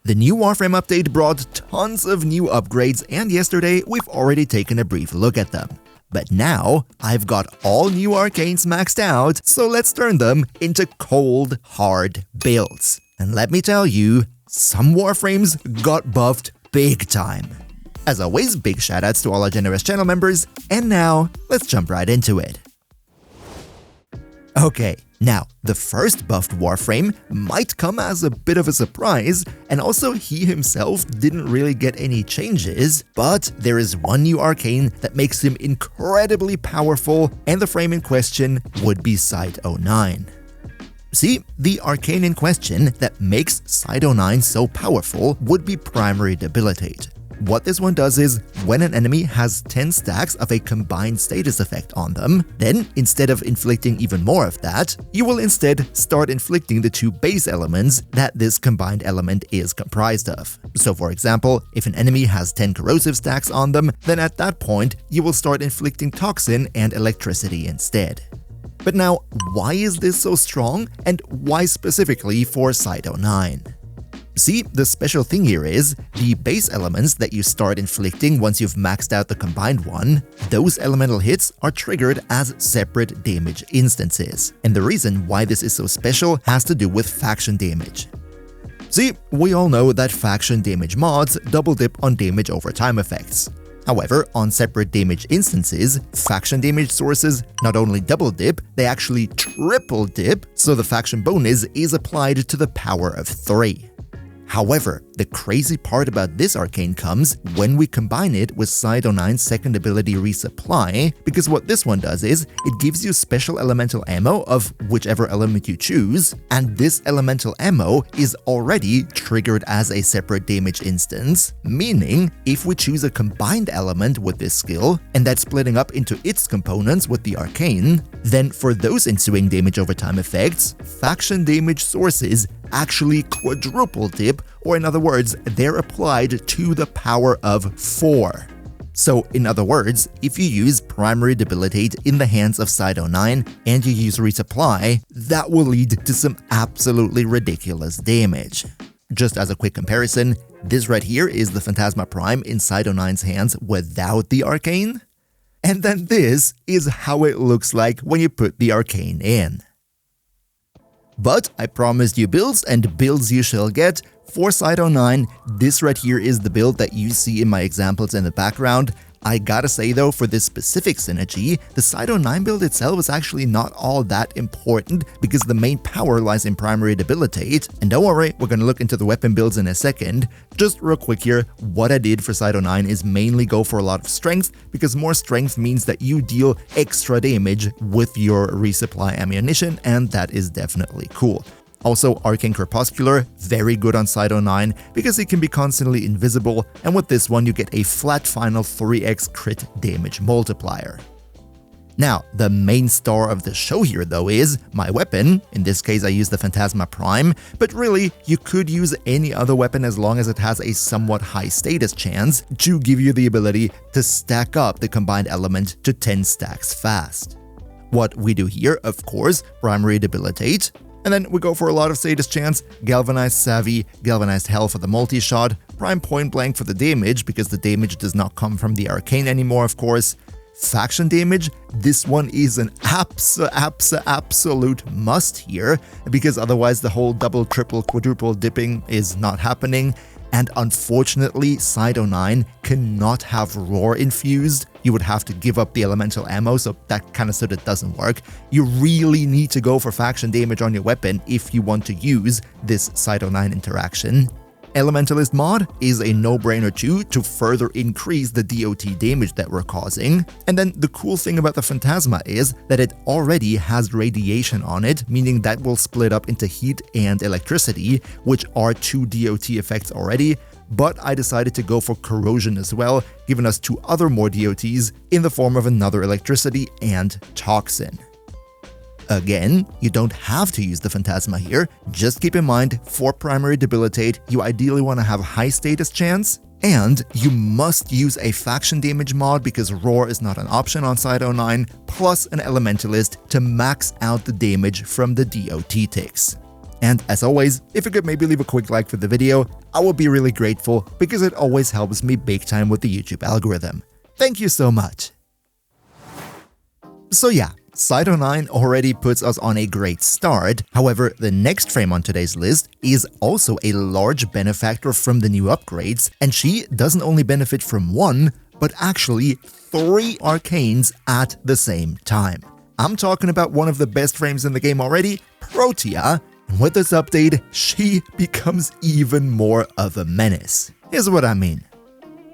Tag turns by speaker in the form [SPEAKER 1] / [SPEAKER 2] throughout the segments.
[SPEAKER 1] The new Warframe update brought tons of new upgrades, and yesterday we've already taken a brief look at them. But now, I've got all new arcanes maxed out, so let's turn them into cold, hard builds. And let me tell you, some Warframes got buffed big time. As always, big shoutouts to all our generous channel members, and now, let's jump right into it. Okay, now, the first buffed Warframe might come as a bit of a surprise, and also he himself didn't really get any changes, but there is one new arcane that makes him incredibly powerful, and the frame in question would be Site 09. See, the arcane in question that makes Site 09 so powerful would be Primary Debilitate. What this one does is, when an enemy has 10 stacks of a combined status effect on them, then instead of inflicting even more of that, you will instead start inflicting the 2 base elements that this combined element is comprised of. So for example, if an enemy has 10 corrosive stacks on them, then at that point, you will start inflicting toxin and electricity instead. But now, why is this so strong, and why specifically for Site 09? See, the special thing here is, the base elements that you start inflicting once you've maxed out the combined one, those elemental hits are triggered as separate damage instances. And the reason why this is so special has to do with faction damage. See, we all know that faction damage mods double dip on damage over time effects. However, on separate damage instances, faction damage sources not only double dip, they actually triple dip, so the faction bonus is applied to the power of 3. However, the crazy part about this arcane comes when we combine it with Site 09's second ability Resupply, because what this one does is, it gives you special elemental ammo of whichever element you choose, and this elemental ammo is already triggered as a separate damage instance, meaning if we choose a combined element with this skill, and that's splitting up into its components with the arcane, then for those ensuing damage over time effects, faction damage sources actually quadruple dip, or in other words, they're applied to the power of 4. So in other words, if you use Primary Debilitate in the hands of Site 09 and you use Resupply, that will lead to some absolutely ridiculous damage. Just as a quick comparison, this right here is the Phantasma Prime in Site 09's hands without the arcane, and then this is how it looks like when you put the arcane in. But I promised you builds, and builds you shall get. For Site 09, this right here is the build that you see in my examples in the background. I gotta say though, for this specific synergy, the Site 09 build itself is actually not all that important because the main power lies in Primary Debilitate, and don't worry, we're gonna look into the weapon builds in a second. Just real quick here, what I did for Site 09 is mainly go for a lot of strength, because more strength means that you deal extra damage with your resupply ammunition, and that is definitely cool. Also, Arcane Crepuscular, very good on Site 09 because it can be constantly invisible, and with this one you get a flat final 3x crit damage multiplier. Now, the main star of the show here though is my weapon. In this case I use the Phantasma Prime, but really you could use any other weapon as long as it has a somewhat high status chance to give you the ability to stack up the combined element to 10 stacks fast. What we do here, of course, Primary Debilitate, and then we go for a lot of status chance, Galvanized Savvy, Galvanized Hell for the multi-shot, Prime Point Blank for the damage, because the damage does not come from the arcane anymore, of course. Faction damage, this one is an absolute must here, because otherwise the whole double, triple, quadruple dipping is not happening. And unfortunately, Site 09 cannot have Roar infused. You would have to give up the elemental ammo, so that kind of sort of doesn't work. You really need to go for faction damage on your weapon if you want to use this Site 09 interaction. Elementalist mod is a no-brainer too to further increase the DOT damage that we're causing. And then the cool thing about the Phantasma is that it already has radiation on it, meaning that will split up into heat and electricity, which are 2 DOT effects already. But I decided to go for corrosion as well, giving us 2 other more DOTs in the form of another electricity and toxin. Again, you don't have to use the Phantasma here, just keep in mind, for Primary Debilitate, you ideally want to have high status chance, and you must use a faction damage mod because Roar is not an option on Site 09, plus an Elementalist to max out the damage from the DOT ticks. And as always, if you could maybe leave a quick like for the video, I would be really grateful because it always helps me big time with the YouTube algorithm. Thank you so much! So yeah, Side 09 already puts us on a great start. However, the next frame on today's list is also a large benefactor from the new upgrades, and she doesn't only benefit from one, but actually 3 arcanes at the same time. I'm talking about one of the best frames in the game already, Protea, and with this update, she becomes even more of a menace. Here's what I mean.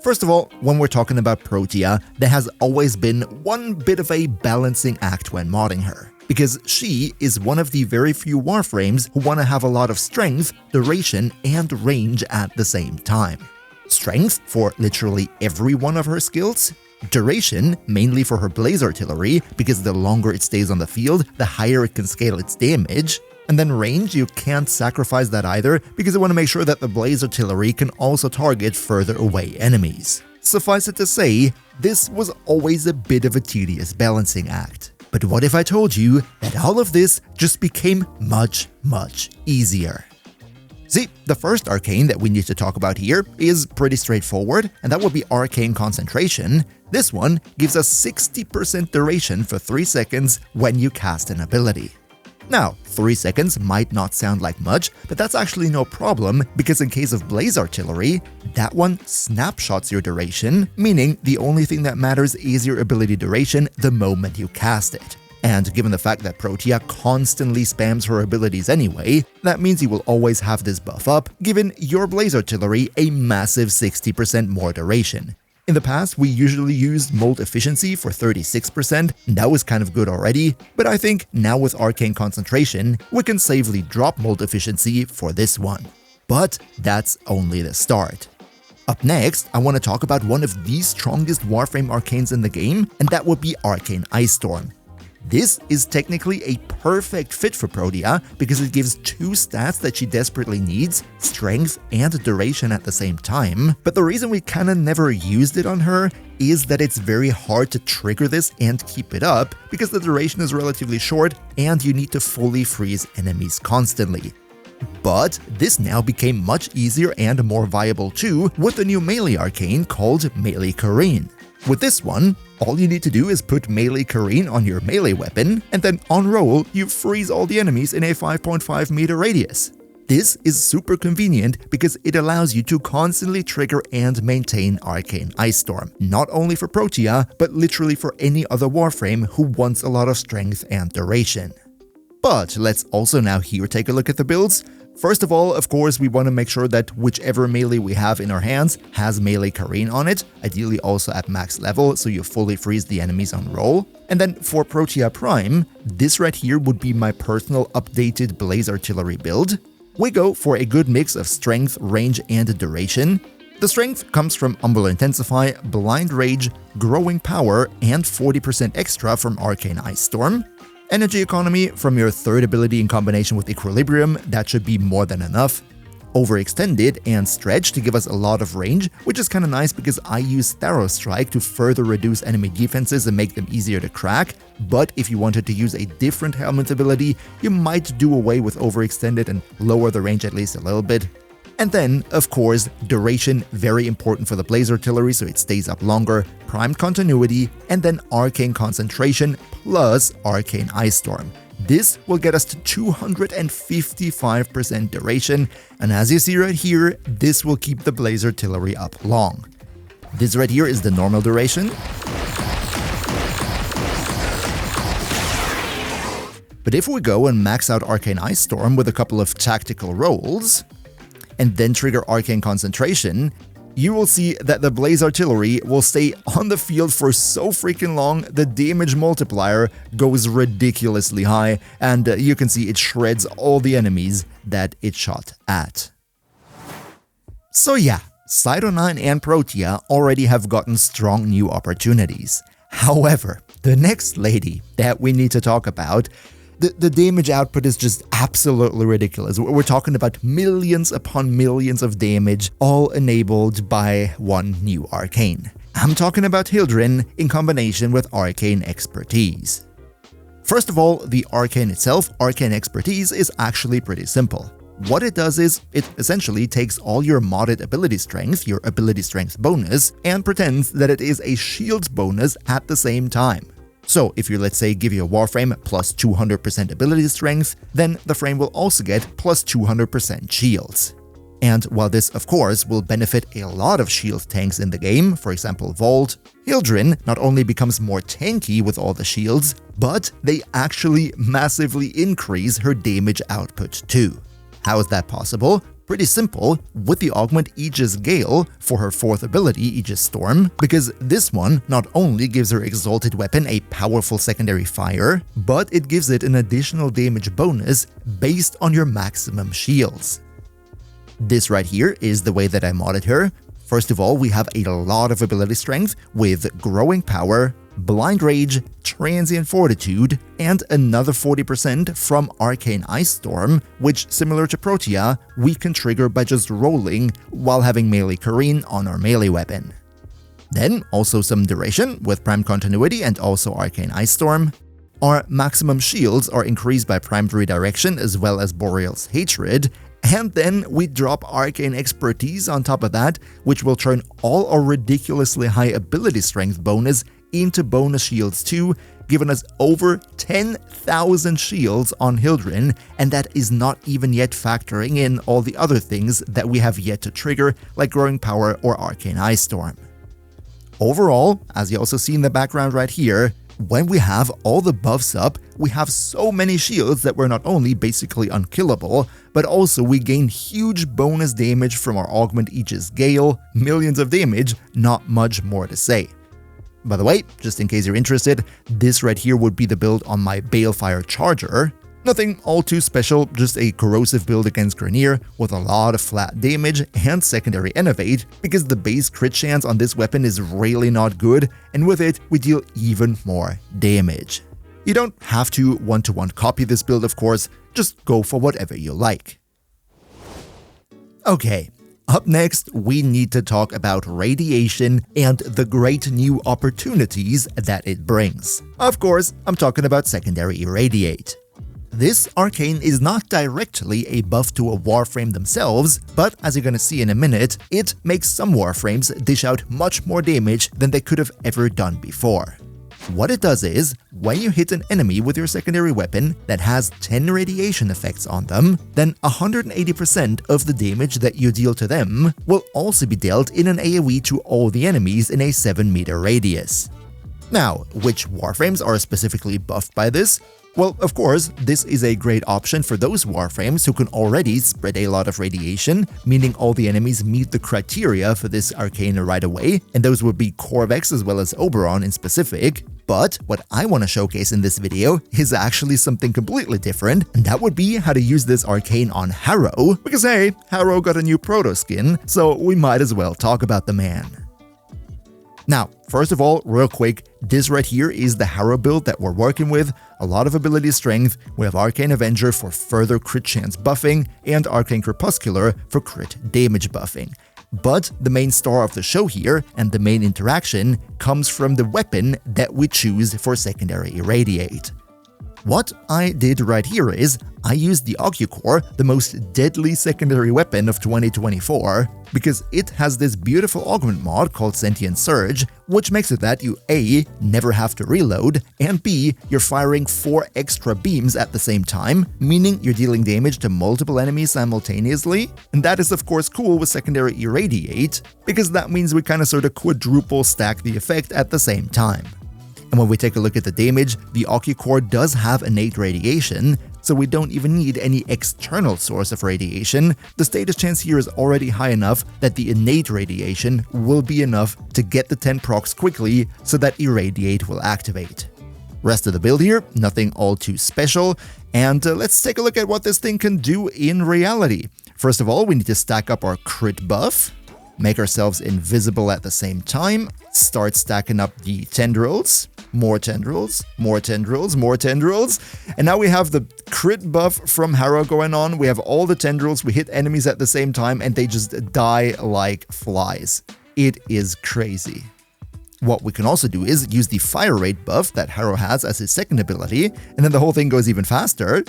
[SPEAKER 1] First of all, when we're talking about Protea, there has always been one bit of a balancing act when modding her, because she is one of the very few Warframes who want to have a lot of strength, duration, and range at the same time. Strength for literally every one of her skills, duration mainly for her blaze artillery, because the longer it stays on the field, the higher it can scale its damage, and then range, you can't sacrifice that either, because you want to make sure that the blaze artillery can also target further away enemies. Suffice it to say, this was always a bit of a tedious balancing act. But what if I told you that all of this just became much easier? See, the first arcane that we need to talk about here is pretty straightforward, and that would be Arcane Concentration. This one gives us 60% duration for 3 seconds when you cast an ability. Now, 3 seconds might not sound like much, but that's actually no problem, because in case of blaze artillery, that one snapshots your duration, meaning the only thing that matters is your ability duration the moment you cast it. And given the fact that Protea constantly spams her abilities anyway, that means you will always have this buff up, giving your blaze artillery a massive 60% more duration. In the past, we usually used mold efficiency for 36%, and that was kind of good already, but I think now with Arcane Concentration, we can safely drop mold efficiency for this one. But that's only the start. Up next, I want to talk about one of the strongest Warframe arcanes in the game, and that would be Arcane Ice Storm. This is technically a perfect fit for Protea because it gives 2 stats that she desperately needs, strength and duration at the same time, but the reason we kinda never used it on her is that it's very hard to trigger this and keep it up because the duration is relatively short and you need to fully freeze enemies constantly. But this now became much easier and more viable too with the new melee arcane called Melee Kareen. With this one, all you need to do is put Melee Kareen on your melee weapon, and then on roll, you freeze all the enemies in a 5.5 meter radius. This is super convenient because it allows you to constantly trigger and maintain Arcane Ice Storm, not only for Protea, but literally for any other Warframe who wants a lot of strength and duration. But let's also now here take a look at the builds. First of all, of course, we want to make sure that whichever melee we have in our hands has Melee Kareen on it, ideally also at max level, so you fully freeze the enemies on roll. And then for Protea Prime, this right here would be my personal updated Blaze Artillery build. We go for a good mix of strength, range, and duration. The strength comes from Umbral Intensify, Blind Rage, Growing Power, and 40% extra from Arcane Ice Storm. Energy economy from your 3rd ability in combination with Equilibrium, that should be more than enough. Overextended and Stretch to give us a lot of range, which is kinda nice because I use Tharo Strike to further reduce enemy defenses and make them easier to crack, but if you wanted to use a different helmet ability, you might do away with Overextended and lower the range at least a little bit. And then, of course, duration, very important for the Blaze Artillery so it stays up longer, Primed Continuity, and then Arcane Concentration plus Arcane Ice Storm. This will get us to 255% duration, and as you see right here, this will keep the Blaze Artillery up long. This right here is the normal duration. But if we go and max out Arcane Ice Storm with a couple of tactical rolls, and then trigger Arcane Concentration, you will see that the Blaze Artillery will stay on the field for so freaking long, the damage multiplier goes ridiculously high, and you can see it shreds all the enemies that it shot at. So yeah, Side 09 and Protea already have gotten strong new opportunities. However, the next lady that we need to talk about, the damage output is just absolutely ridiculous. We're talking about millions upon millions of damage, all enabled by one new arcane. I'm talking about Hildryn in combination with Arcane Expertise. First of all, the Arcane itself, Arcane Expertise, is actually pretty simple. What it does is, it essentially takes all your modded ability strength, your ability strength bonus, and pretends that it is a shield bonus at the same time. So if you, let's say, give your Warframe plus 200% ability strength, then the frame will also get plus 200% shields. And while this, of course, will benefit a lot of shield tanks in the game, for example Vault, Hildryn not only becomes more tanky with all the shields, but they actually massively increase her damage output too. How is that possible? Pretty simple, with the augment Aegis Gale for her 4th ability, Aegis Storm, because this one not only gives her exalted weapon a powerful secondary fire, but it gives it an additional damage bonus based on your maximum shields. This right here is the way that I modded her. First of all, we have a lot of ability strength with Growing Power, Blind Rage, Transient Fortitude, and another 40% from Arcane Ice Storm, which, similar to Protea, we can trigger by just rolling while having melee Kareen on our melee weapon. Then also some duration with Prime Continuity and also Arcane Ice Storm. Our maximum shields are increased by Primed Redirection as well as Boreal's Hatred, and then we drop Arcane Expertise on top of that, which will turn all our ridiculously high ability strength bonus into bonus shields too, giving us over 10,000 shields on Hildryn, and that is not even yet factoring in all the other things that we have yet to trigger, like Growing Power or Arcane Ice Storm. Overall, as you also see in the background right here, when we have all the buffs up, we have so many shields that we're not only basically unkillable, but also we gain huge bonus damage from our augment Aegis Gale, millions of damage, not much more to say. By the way, just in case you're interested, this right here would be the build on my Balefire Charger. Nothing all too special, just a corrosive build against Grineer with a lot of flat damage and secondary innovate, because the base crit chance on this weapon is really not good, and with it we deal even more damage. You don't have to one-to-one copy this build, of course, just go for whatever you like. Okay. Up next, we need to talk about radiation and the great new opportunities that it brings. Of course, I'm talking about Secondary Irradiate. This arcane is not directly a buff to a Warframe themselves, but as you're gonna see in a minute, it makes some Warframes dish out much more damage than they could have ever done before. What it does is, when you hit an enemy with your secondary weapon that has 10 radiation effects on them, then 180% of the damage that you deal to them will also be dealt in an AoE to all the enemies in a 7-meter radius. Now, which Warframes are specifically buffed by this? Well, of course, this is a great option for those Warframes who can already spread a lot of radiation, meaning all the enemies meet the criteria for this arcane right away, and those would be Corvex as well as Oberon in specific. But what I want to showcase in this video is actually something completely different, and that would be how to use this arcane on Harrow, because hey, Harrow got a new proto skin, so we might as well talk about the man. Now, first of all, real quick, this right here is the Harrow build that we're working with, a lot of ability strength, we have Arcane Avenger for further crit chance buffing, and Arcane Crepuscular for crit damage buffing. But the main star of the show here, and the main interaction, comes from the weapon that we choose for Secondary Irradiate. What I did right here is, I used the Ocucore, the most deadly secondary weapon of 2024, because it has this beautiful augment mod called Sentient Surge, which makes it that you A, never have to reload, and B, you're firing 4 extra beams at the same time, meaning you're dealing damage to multiple enemies simultaneously, and that is of course cool with Secondary Irradiate, because that means we kinda sorta quadruple stack the effect at the same time. And when we take a look at the damage, the Ocucore does have innate radiation, so we don't even need any external source of radiation. The status chance here is already high enough that the innate radiation will be enough to get the 10 procs quickly so that Irradiate will activate. Rest of the build here, nothing all too special, and let's take a look at what this thing can do in reality. First of all, we need to stack up our crit buff, make ourselves invisible at the same time, start stacking up the tendrils, more tendrils, more tendrils, more tendrils, and now we have the crit buff from Harrow going on, we have all the tendrils, we hit enemies at the same time, and they just die like flies. It is crazy. What we can also do is use the fire rate buff that Harrow has as his second ability, and then the whole thing goes even faster.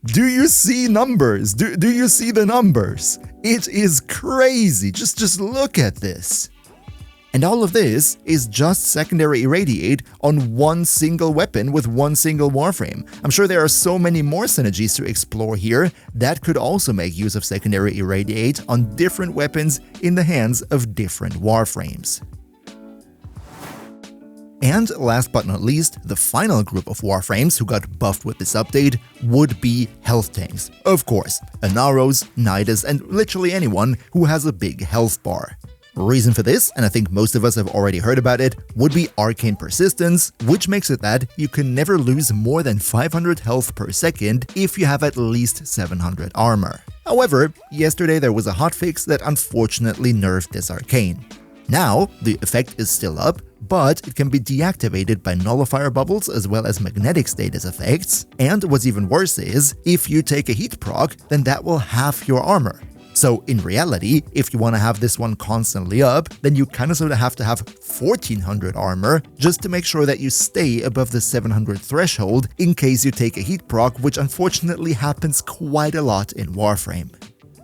[SPEAKER 1] Do you see numbers? Do you see the numbers? It is crazy. Just look at this. And all of this is just secondary irradiate on one single weapon with one single Warframe. I'm sure there are so many more synergies to explore here that could also make use of secondary irradiate on different weapons in the hands of different Warframes. And last but not least, the final group of Warframes who got buffed with this update would be health tanks. Of course, Anaros, Nidus, and literally anyone who has a big health bar. Reason for this, and I think most of us have already heard about it, would be Arcane Persistence, which makes it that you can never lose more than 500 health per second if you have at least 700 armor. However, yesterday there was a hotfix that unfortunately nerfed this arcane. Now, the effect is still up, but it can be deactivated by nullifier bubbles as well as magnetic status effects, and what's even worse is, if you take a heat proc, then that will halve your armor. So in reality, if you want to have this one constantly up, then you kind of sort of have to have 1400 armor just to make sure that you stay above the 700 threshold in case you take a heat proc, which unfortunately happens quite a lot in Warframe.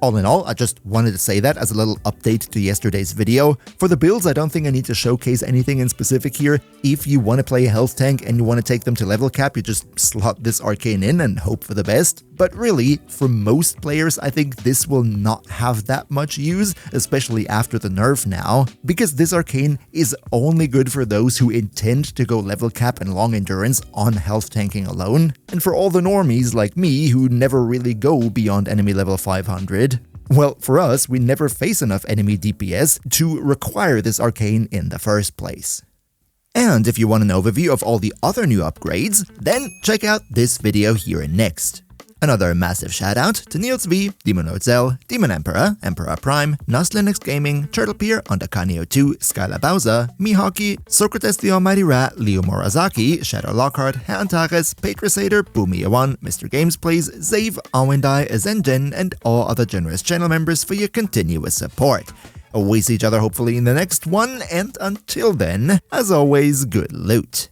[SPEAKER 1] All in all, I just wanted to say that as a little update to yesterday's video. For the builds, I don't think I need to showcase anything in specific here. If you want to play a health tank and you want to take them to level cap, you just slot this arcane in and hope for the best. But really, for most players, I think this will not have that much use, especially after the nerf now, because this arcane is only good for those who intend to go level cap and long endurance on health tanking alone, and for all the normies like me who never really go beyond enemy level 500. Well, for us, we never face enough enemy DPS to require this arcane in the first place. And if you want an overview of all the other new upgrades, then check out this video here next. Another massive shoutout to Niels V, Demon Ozel, Demon Emperor, Emperor Prime, Nas Linux Gaming, Turtlepeer, Undercanio2, Skylar Bowser, Mihawky, Socrates the Almighty Rat, Leo Morazaki, Shadow Lockhart, Antares, Patrisator, Boomy1, Mr. Games Plays, Zave, Awendai, Zenjen, and all other generous channel members for your continuous support. We see each other hopefully in the next one, and until then, as always, good loot.